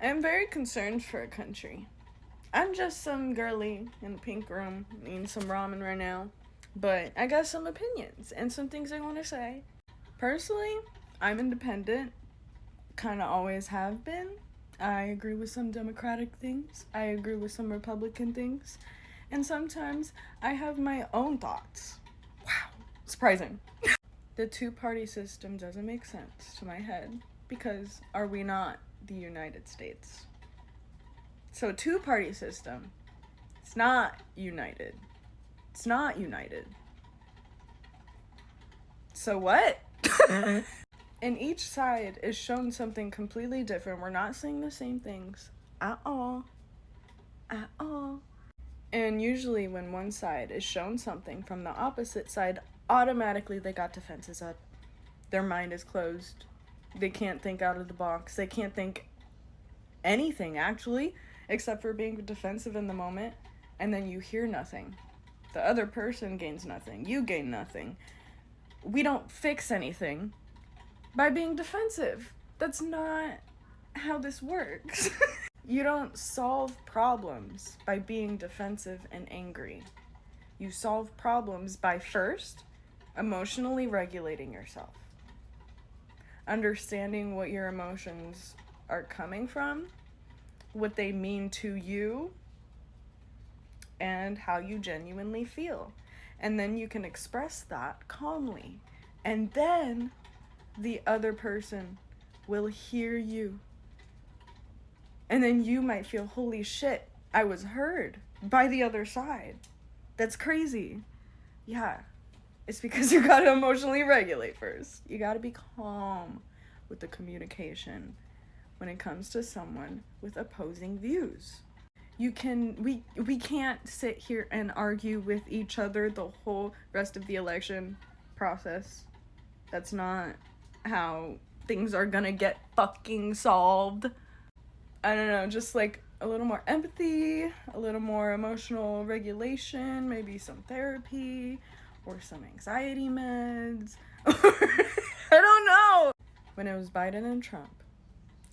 I'm very concerned for a country. I'm just some girly in the pink room eating some ramen right now, but I got some opinions and some things I want to say. Personally, I'm independent, kind of always have been. I agree with some Democratic things, I agree with some Republican things, and sometimes I have my own thoughts. Wow, surprising. The two-party system doesn't make sense to my head because are we not the United States? So, two-party system, it's not united. It's not united. So what? And each side is shown something completely different. We're not saying the same things at all. At all. And usually when one side is shown something from the opposite side, automatically they got defenses up. Their mind is closed. They can't think out of the box. They can't think anything, actually, except for being defensive in the moment. And then you hear nothing. The other person gains nothing. You gain nothing. We don't fix anything by being defensive. That's not how this works. You don't solve problems by being defensive and angry. You solve problems by first emotionally regulating yourself, understanding what your emotions are coming from, what they mean to you, and how you genuinely feel. And then you can express that calmly. And then the other person will hear you. And then you might feel, holy shit, I was heard by the other side. That's crazy. Yeah. It's because you gotta emotionally regulate first. You gotta be calm with the communication when it comes to someone with opposing views. We can't sit here and argue with each other the whole rest of the election process. That's not how things are gonna get fucking solved. I don't know, just like a little more empathy, a little more emotional regulation, maybe some therapy or some anxiety meds. I don't know. When it was Biden and Trump,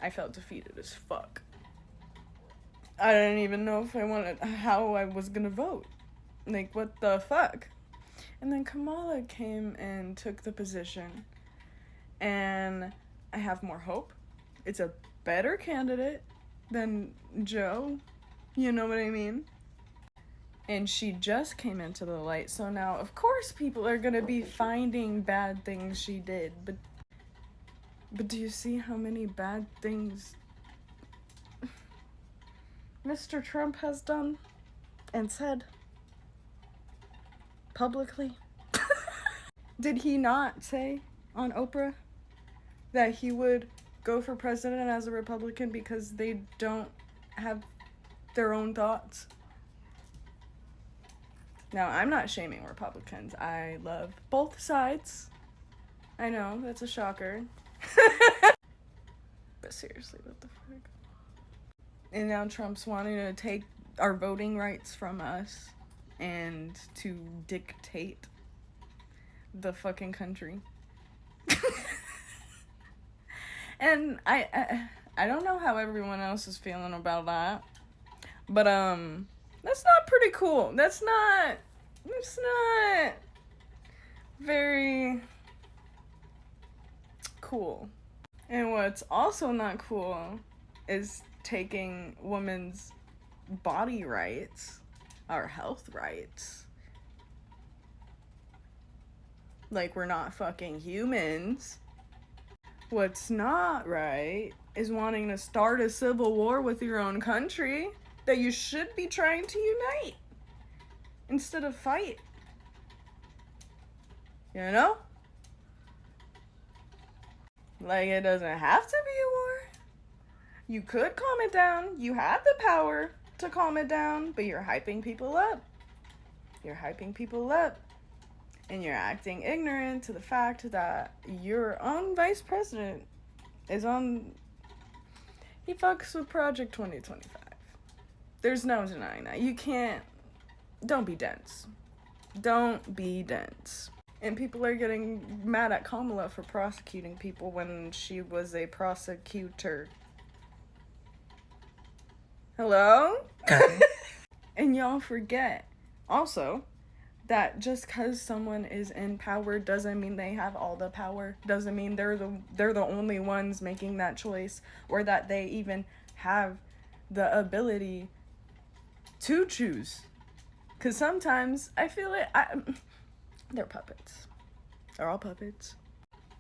I felt defeated as fuck. I didn't even know if I wanted how I was gonna vote. Like, what the fuck? And then Kamala came and took the position, and I have more hope. It's a better candidate than Joe. You know what I mean? And she just came into the light, so now, of course, people are gonna be finding bad things she did, but do you see how many bad things Mr. Trump has done and said publicly? Did he not say on Oprah that he would go for president as a Republican because they don't have their own thoughts? Now, I'm not shaming Republicans. I love both sides. I know, that's a shocker. But seriously, what the fuck? And now Trump's wanting to take our voting rights from us and to dictate the fucking country. And I don't know how everyone else is feeling about that, but that's not pretty cool. That's not very cool. And what's also not cool is taking women's body rights, our health rights. Like we're not fucking humans. What's not right is wanting to start a civil war with your own country that you should be trying to unite instead of fight. You know? Like, it doesn't have to be a war. You could calm it down. You have the power to calm it down, but you're hyping people up. You're hyping people up. And you're acting ignorant to the fact that your own vice president is on... He fucks with Project 2025. There's no denying that. You can't... Don't be dense. Don't be dense. And people are getting mad at Kamala for prosecuting people when she was a prosecutor. Hello? And y'all forget also that just because someone is in power doesn't mean they have all the power, doesn't mean they're the only ones making that choice, or that they even have the ability to choose. Because sometimes I feel it, they're puppets. They're all puppets.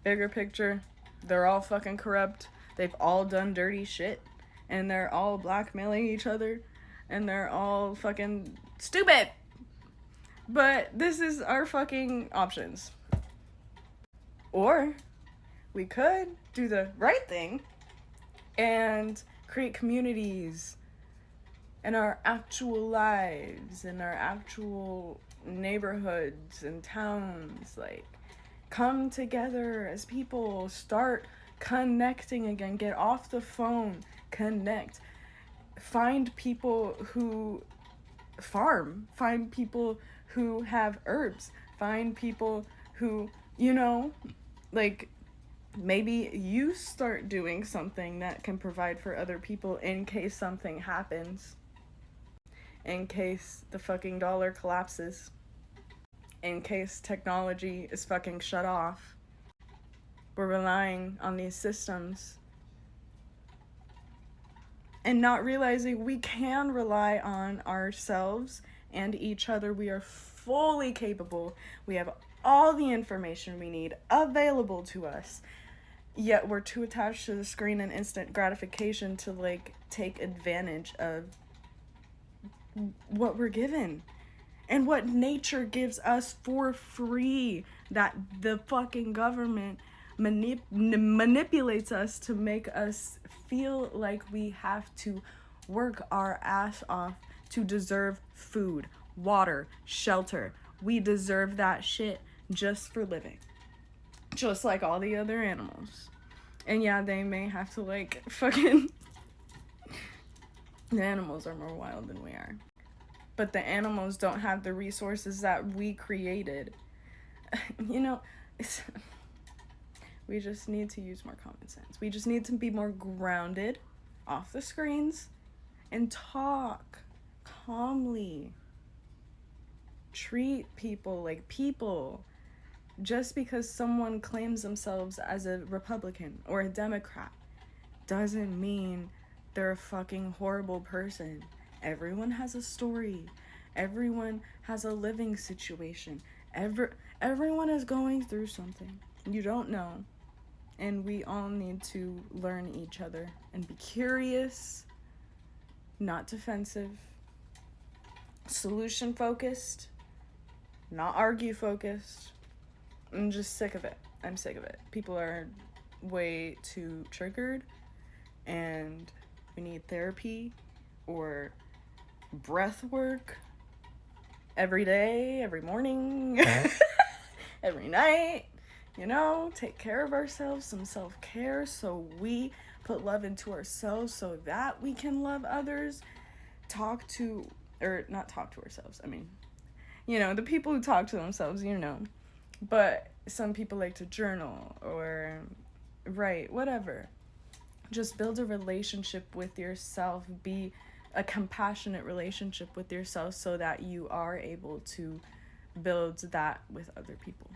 Bigger picture, they're all fucking corrupt. They've all done dirty shit. And they're all blackmailing each other. And they're all fucking stupid. But this is our fucking options. Or we could do the right thing and create communities in our actual lives, in our actual neighborhoods and towns. Like, come together as people, start connecting again, get off the phone, connect, find people who farm, find people who have herbs, find people who, you know, like, maybe you start doing something that can provide for other people in case something happens, in case the fucking dollar collapses, in case technology is fucking shut off. We're relying on these systems and not realizing we can rely on ourselves and each other. We are fully capable. We have all the information we need available to us. Yet we're too attached to the screen and instant gratification to, like, take advantage of what we're given and what nature gives us for free, that the fucking government manipulates us to make us feel like we have to work our ass off to deserve food, water, shelter. We deserve that shit just for living, just like all the other animals. And yeah, they may have to, like, fucking the animals are more wild than we are, but the animals don't have the resources that we created. You know, we just need to use more common sense. We just need to be more grounded off the screens and talk calmly. Treat people like people. Just because someone claims themselves as a Republican or a Democrat doesn't mean they're a fucking horrible person. Everyone has a story. Everyone has a living situation. Everyone is going through something. You don't know. And we all need to learn each other and be curious, not defensive, solution focused, not argue focused. I'm just sick of it. I'm sick of it. People are way too triggered, and we need therapy or breath work every day, every morning, every night. You know, take care of ourselves, some self-care, so we put love into ourselves so that we can love others. Not talk to ourselves. I mean, you know, the people who talk to themselves, you know. But some people like to journal or write, whatever. Just build a relationship with yourself. Be a compassionate relationship with yourself so that you are able to build that with other people.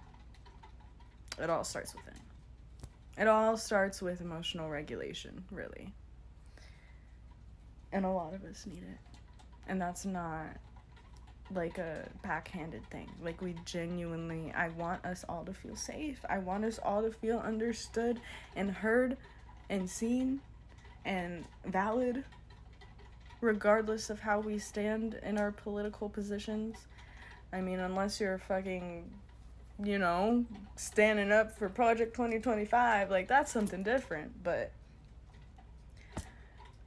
It all starts within. It all starts with emotional regulation, really. And a lot of us need it. And that's not like a backhanded thing. Like, we genuinely, I want us all to feel safe. I want us all to feel understood and heard and seen and valid, regardless of how we stand in our political positions. I mean, unless you're fucking, you know, standing up for Project 2025, like, that's something different. But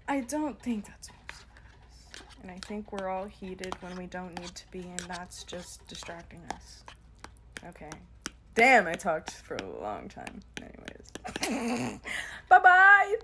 I don't think that's most of us. And I think we're all heated when we don't need to be, and that's just distracting us. Okay. Damn, I talked for a long time. Anyways. Bye-bye!